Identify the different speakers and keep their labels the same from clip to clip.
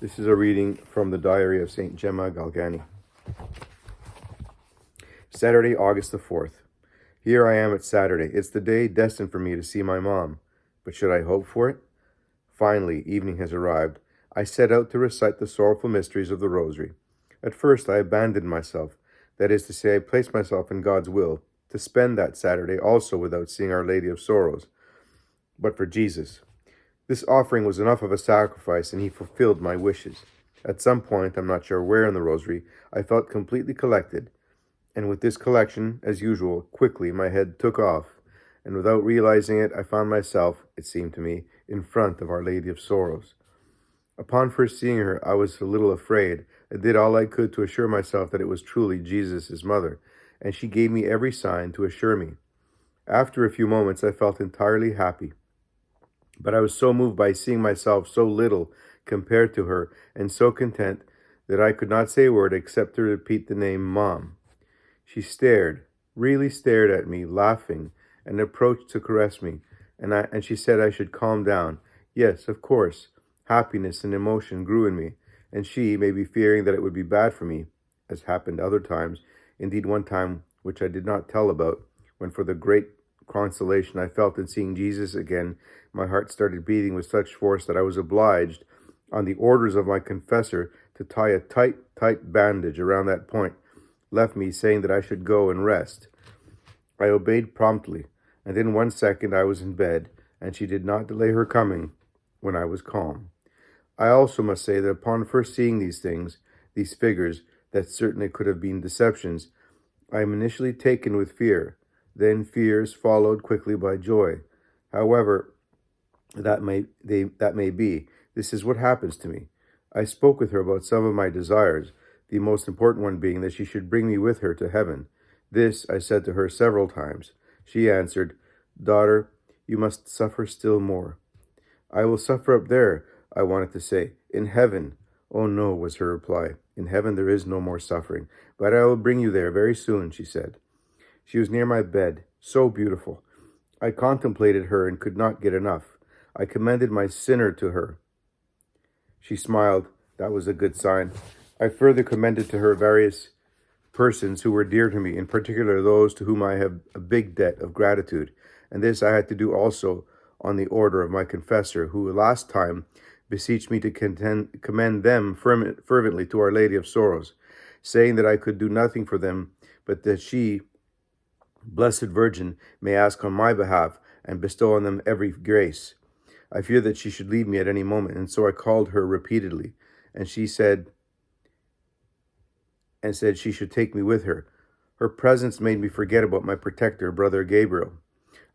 Speaker 1: This is a reading from the Diary of St. Gemma Galgani. Saturday, August the 4th. Here I am at Saturday. It's the day destined for me to see my mom. But should I hope for it? Finally, evening has arrived. I set out to recite the sorrowful mysteries of the Rosary. At first, I abandoned myself. That is to say, I placed myself in God's will to spend that Saturday also without seeing Our Lady of Sorrows. But for Jesus, this offering was enough of a sacrifice, and he fulfilled my wishes. At some point, I'm not sure where in the Rosary, I felt completely collected. And with this collection, as usual, quickly my head took off, and without realizing it, I found myself, it seemed to me, in front of Our Lady of Sorrows. Upon first seeing her, I was a little afraid. I did all I could to assure myself that it was truly Jesus' mother, and she gave me every sign to assure me. After a few moments, I felt entirely happy. But I was so moved by seeing myself so little compared to her, and so content, that I could not say a word except to repeat the name Mom. She stared, really stared at me, laughing, and approached to caress me, and she said I should calm down. Yes, of course. Happiness and emotion grew in me, and she, maybe fearing that it would be bad for me, as happened other times, indeed one time which I did not tell about, when for the great consolation I felt in seeing Jesus again, my heart started beating with such force that I was obliged, on the orders of my confessor, to tie a tight bandage around that point, left me saying that I should go and rest. I obeyed promptly, and in 1 second I was in bed, and she did not delay her coming when I was calm. I also must say that upon first seeing these things, these figures, that certainly could have been deceptions, I am initially taken with fear. Then fears followed quickly by joy. However, that may be. This is what happens to me. I spoke with her about some of my desires, the most important one being that she should bring me with her to heaven. This I said to her several times. She answered, "Daughter, you must suffer still more." "I will suffer up there," I wanted to say. "In heaven." "Oh no," was her reply. "In heaven there is no more suffering. But I will bring you there very soon," she said. She was near my bed, so beautiful. I contemplated her and could not get enough. I commended my sinner to her. She smiled. That was a good sign. I further commended to her various persons who were dear to me, in particular those to whom I have a big debt of gratitude. And this I had to do also on the order of my confessor, who last time beseeched me to commend them fervently to Our Lady of Sorrows, saying that I could do nothing for them, but that she, Blessed Virgin, may ask on my behalf and bestow on them every grace. I fear that she should leave me at any moment, and so I called her repeatedly, and she said she should take me with her. Her presence made me forget about my protector, Brother Gabriel.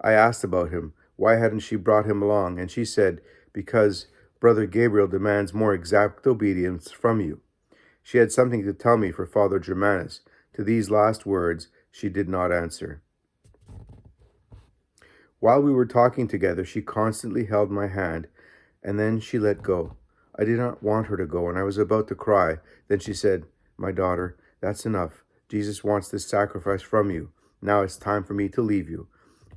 Speaker 1: I asked about him. Why hadn't she brought him along? And she said, because Brother Gabriel demands more exact obedience from you. She had something to tell me for Father Germanus. To these last words, she did not answer. While we were talking together, she constantly held my hand, and then she let go. I did not want her to go, and I was about to cry. Then she said, "My daughter, that's enough. Jesus wants this sacrifice from you. Now it's time for me to leave you."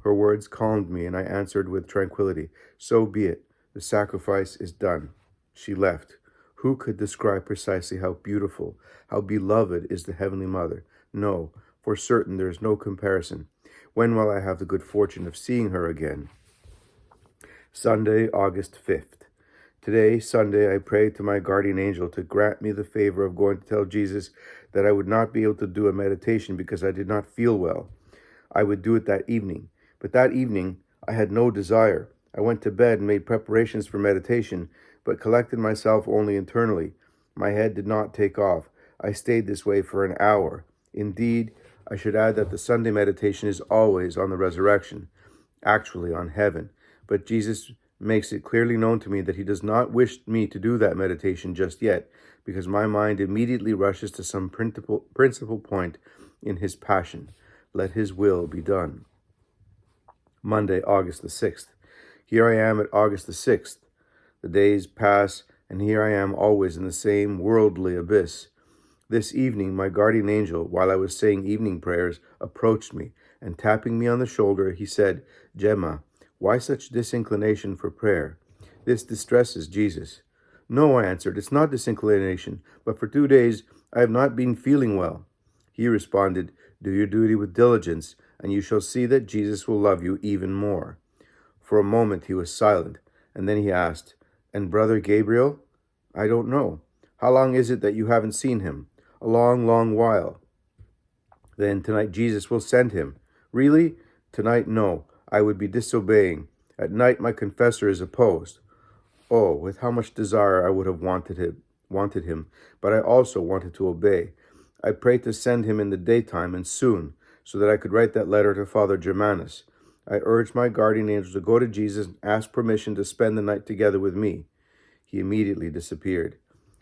Speaker 1: Her words calmed me, and I answered with tranquility, "So be it. The sacrifice is done." She left. Who could describe precisely how beautiful, how beloved is the Heavenly Mother? No, for certain there is no comparison. When will I have the good fortune of seeing her again? Sunday, August 5th. Today, Sunday, I prayed to my guardian angel to grant me the favor of going to tell Jesus that I would not be able to do a meditation because I did not feel well. I would do it that evening. But that evening, I had no desire. I went to bed and made preparations for meditation, but collected myself only internally. My head did not take off. I stayed this way for an hour. Indeed, I should add that the Sunday meditation is always on the resurrection, actually on heaven. But Jesus makes it clearly known to me that he does not wish me to do that meditation just yet, because my mind immediately rushes to some principal point in his passion. Let his will be done. Monday, August the 6th. Here I am at August the 6th. The days pass, and here I am always in the same worldly abyss. This evening, my guardian angel, while I was saying evening prayers, approached me, and tapping me on the shoulder, he said, "Gemma, why such disinclination for prayer? This distresses Jesus." No, I answered, it's not disinclination, but for 2 days I have not been feeling well. He responded, do your duty with diligence, and you shall see that Jesus will love you even more. For a moment he was silent, and then he asked, and Brother Gabriel? I don't know. How long is it that you haven't seen him? A long, long while. Then tonight Jesus will send him. Really? Tonight, no. I would be disobeying. At night my confessor is opposed. Oh, with how much desire I would have wanted him, but I also wanted to obey. I prayed to send him in the daytime and soon, so that I could write that letter to Father Germanus. I urged my guardian angel to go to Jesus and ask permission to spend the night together with me. He immediately disappeared.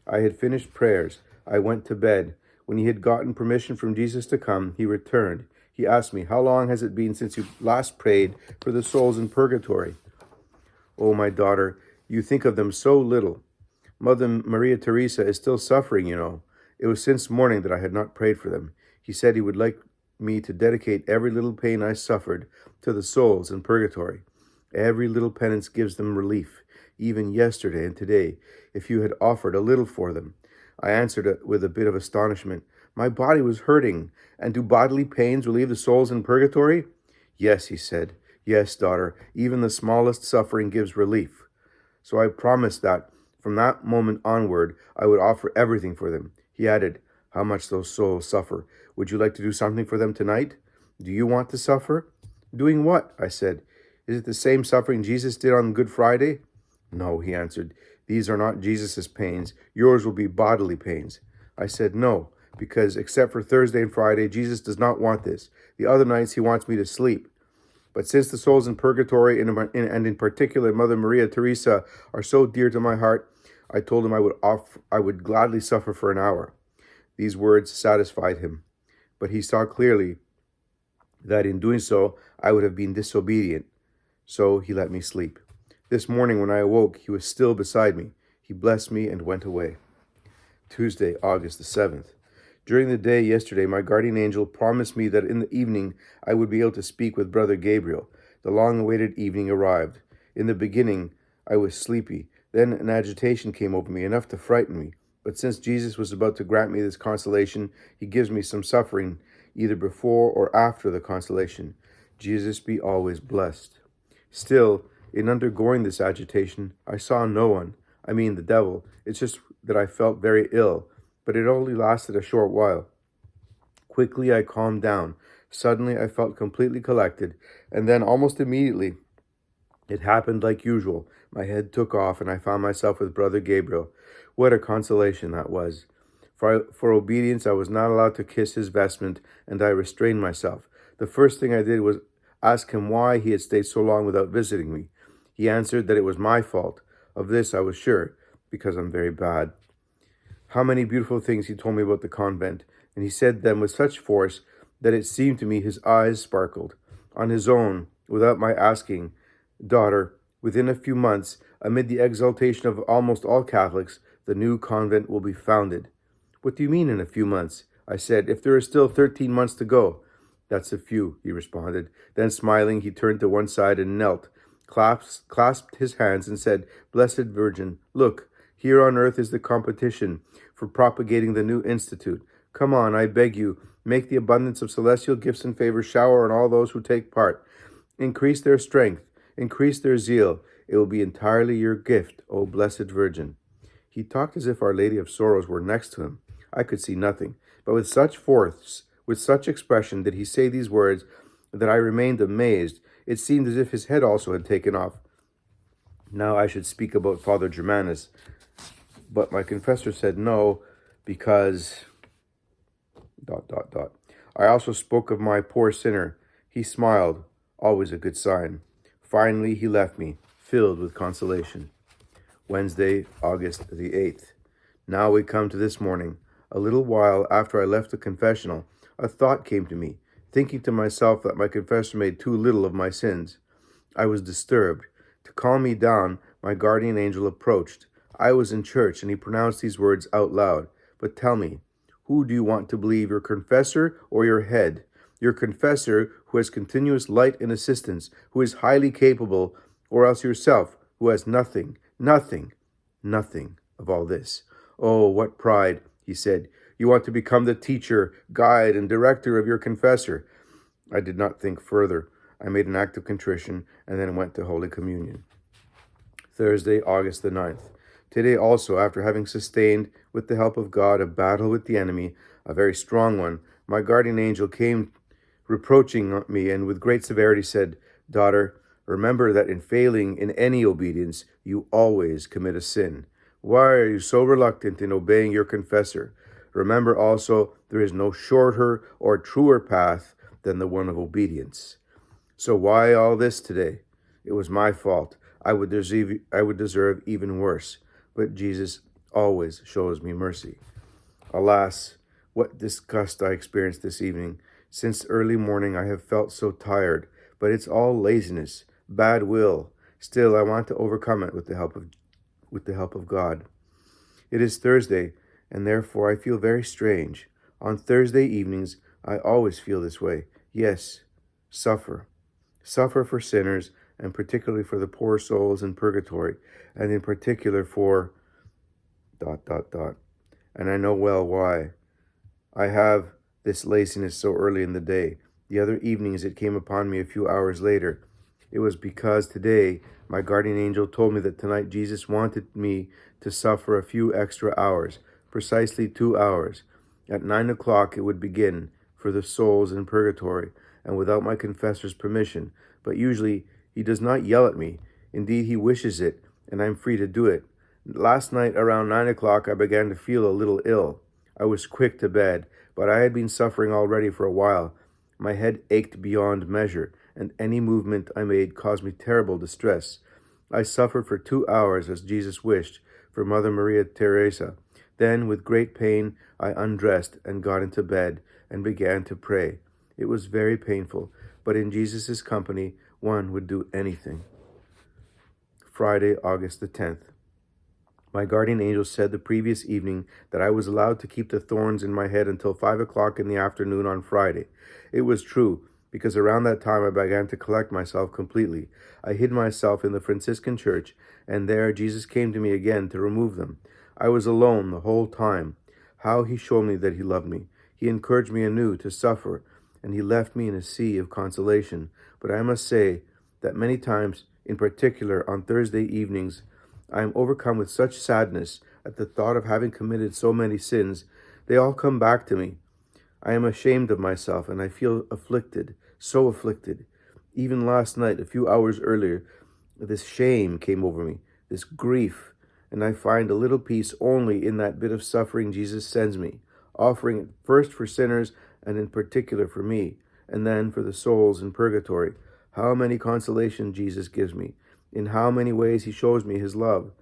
Speaker 1: I had finished prayers. I went to bed. When he had gotten permission from Jesus to come, he returned. He asked me, how long has it been since you last prayed for the souls in purgatory? Oh, my daughter, you think of them so little. Mother Maria Teresa is still suffering, you know. It was since morning that I had not prayed for them. He said he would like me to dedicate every little pain I suffered to the souls in purgatory. Every little penance gives them relief, even yesterday and today, if you had offered a little for them. I answered it with a bit of astonishment. My body was hurting, and do bodily pains relieve the souls in purgatory? Yes, he said. Yes, daughter, even the smallest suffering gives relief. So I promised that from that moment onward, I would offer everything for them. He added, how much those souls suffer. Would you like to do something for them tonight? Do you want to suffer? Doing what? I said. Is it the same suffering Jesus did on Good Friday? No, he answered. These are not Jesus' pains. Yours will be bodily pains. I said, no, because except for Thursday and Friday, Jesus does not want this. The other nights he wants me to sleep. But since the souls in purgatory, and in particular Mother Maria Teresa, are so dear to my heart, I told him I would gladly suffer for an hour. These words satisfied him, but he saw clearly that in doing so, I would have been disobedient. So he let me sleep. This morning when I awoke, he was still beside me. He blessed me and went away. Tuesday, August the 7th. During the day yesterday, my guardian angel promised me that in the evening I would be able to speak with Brother Gabriel. The long-awaited evening arrived. In the beginning, I was sleepy. Then an agitation came over me, enough to frighten me. But since Jesus was about to grant me this consolation, he gives me some suffering, either before or after the consolation. Jesus be always blessed. Still, in undergoing this agitation, I saw no one. I mean the devil. It's just that I felt very ill, but it only lasted a short while. Quickly I calmed down. Suddenly I felt completely collected, and then almost immediately it happened like usual. My head took off, and I found myself with Brother Gabriel. What a consolation that was. For obedience, I was not allowed to kiss his vestment, and I restrained myself. The first thing I did was ask him why he had stayed so long without visiting me. He answered that it was my fault. Of this I was sure, because I'm very bad. How many beautiful things he told me about the convent, and he said them with such force that it seemed to me his eyes sparkled. On his own, without my asking, daughter, within a few months, amid the exultation of almost all Catholics, the new convent will be founded. What do you mean in a few months? I said, if there are still 13 months to go. That's a few, he responded. Then smiling, he turned to one side and knelt, clasped his hands and said, Blessed Virgin, look, here on earth is the competition for propagating the new institute. Come on, I beg you, make the abundance of celestial gifts and favors shower on all those who take part. Increase their strength, increase their zeal. It will be entirely your gift, O Blessed Virgin. He talked as if Our Lady of Sorrows were next to him. I could see nothing, but with such force, with such expression did he say these words that I remained amazed. It seemed as if his head also had taken off. Now I should speak about Father Germanus, but my confessor said no, because... I also spoke of my poor sinner. He smiled, always a good sign. Finally, he left me, filled with consolation. Wednesday, August the 8th. Now we come to this morning. A little while after I left the confessional, a thought came to me, thinking to myself that my confessor made too little of my sins. I was disturbed. To calm me down, my guardian angel approached. I was in church, and he pronounced these words out loud. But tell me, who do you want to believe, your confessor or your head? Your confessor, who has continuous light and assistance, who is highly capable, or else yourself, who has nothing. of all this. Oh, what pride, he said. You want to become the teacher, guide, and director of your confessor. I did not think further. I made an act of contrition and then went to Holy Communion. Thursday, August the 9th. Today also, after having sustained, with the help of God, a battle with the enemy, a very strong one, my guardian angel came reproaching me and with great severity said, Daughter, remember that in failing in any obedience, you always commit a sin. Why are you so reluctant in obeying your confessor? Remember also, there is no shorter or truer path than the one of obedience. So why all this today? It was my fault. I would deserve even worse. But Jesus always shows me mercy. Alas, what disgust I experienced this evening. Since early morning I have felt so tired, but it's all laziness, bad will. Still, I want to overcome it with the help of God. It is Thursday, and therefore I feel very strange. On Thursday evenings, I always feel this way. Yes, suffer. Suffer for sinners, and particularly for the poor souls in purgatory, and in particular for ... And I know well why. I have this laziness so early in the day. The other evenings it came upon me a few hours later. It was because today my guardian angel told me that tonight Jesus wanted me to suffer a few extra hours, precisely 2 hours. At 9 o'clock it would begin for the souls in purgatory, and without my confessor's permission. But usually he does not yell at me. Indeed, he wishes it, and I am free to do it. Last night around 9 o'clock I began to feel a little ill. I was quick to bed, but I had been suffering already for a while. My head ached beyond measure, and any movement I made caused me terrible distress. I suffered for 2 hours as Jesus wished, for Mother Maria Teresa. Then, with great pain, I undressed and got into bed and began to pray. It was very painful, but in Jesus' company, one would do anything. Friday, August the 10th. My guardian angel said the previous evening that I was allowed to keep the thorns in my head until 5 o'clock in the afternoon on Friday. It was true, because around that time I began to collect myself completely. I hid myself in the Franciscan church, and there Jesus came to me again to remove them. I was alone the whole time. How he showed me that he loved me. He encouraged me anew to suffer, and he left me in a sea of consolation. But I must say that many times, in particular on Thursday evenings, I am overcome with such sadness at the thought of having committed so many sins. They all come back to me. I am ashamed of myself, and I feel afflicted, so afflicted. Even last night, a few hours earlier, this shame came over me, this grief, and I find a little peace only in that bit of suffering Jesus sends me, offering it first for sinners and in particular for me, and then for the souls in purgatory. How many consolations Jesus gives me! In how many ways he shows me his love.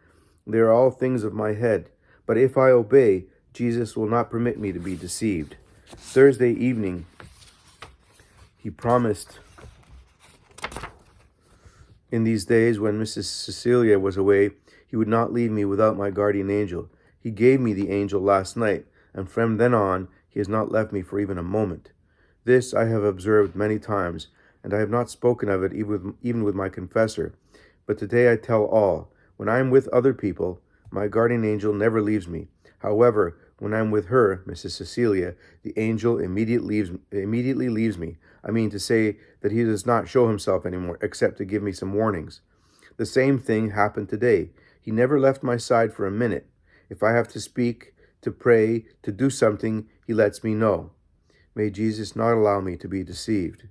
Speaker 1: They are all things of my head, but if I obey, Jesus will not permit me to be deceived. Thursday evening, he promised in these days when Mrs. Cecilia was away, he would not leave me without my guardian angel. He gave me the angel last night, and from then on, he has not left me for even a moment. This I have observed many times, and I have not spoken of it even with my confessor. But today I tell all. When I am with other people, my guardian angel never leaves me. However, when I am with her, Mrs. Cecilia, the angel immediately leaves me. I mean to say that he does not show himself anymore, except to give me some warnings. The same thing happened today. He never left my side for a minute. If I have to speak, to pray, to do something, he lets me know. May Jesus not allow me to be deceived.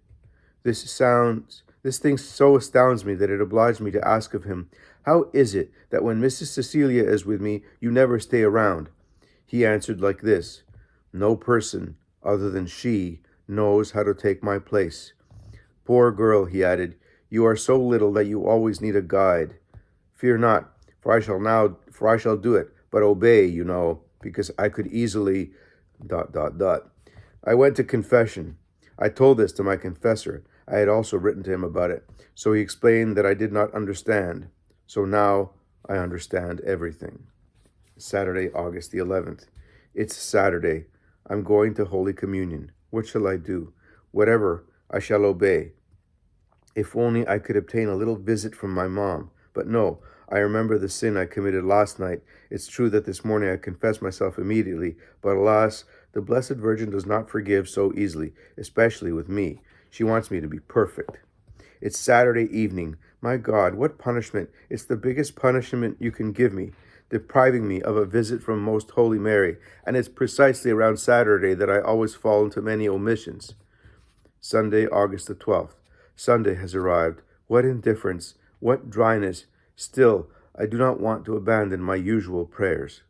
Speaker 1: This thing so astounds me that it obliged me to ask of him, how is it that when Mrs. Cecilia is with me, you never stay around? He answered like this, no person other than she knows how to take my place. Poor girl, he added, you are so little that you always need a guide. Fear not, for I shall do it, but obey, you know, because I could easily ... I went to confession. I told this to my confessor. I had also written to him about it, so he explained that I did not understand. So now I understand everything. Saturday, August the 11th. It's Saturday. I'm going to Holy Communion. What shall I do? Whatever, I shall obey. If only I could obtain a little visit from my mom. But no, I remember the sin I committed last night. It's true that this morning I confessed myself immediately, but alas, the Blessed Virgin does not forgive so easily, especially with me. She wants me to be perfect. It's Saturday evening. My God, what punishment! It's the biggest punishment you can give me, depriving me of a visit from Most Holy Mary, and it's precisely around Saturday that I always fall into many omissions. Sunday, August the 12th. Sunday has arrived. What indifference, what dryness. Still, I do not want to abandon my usual prayers.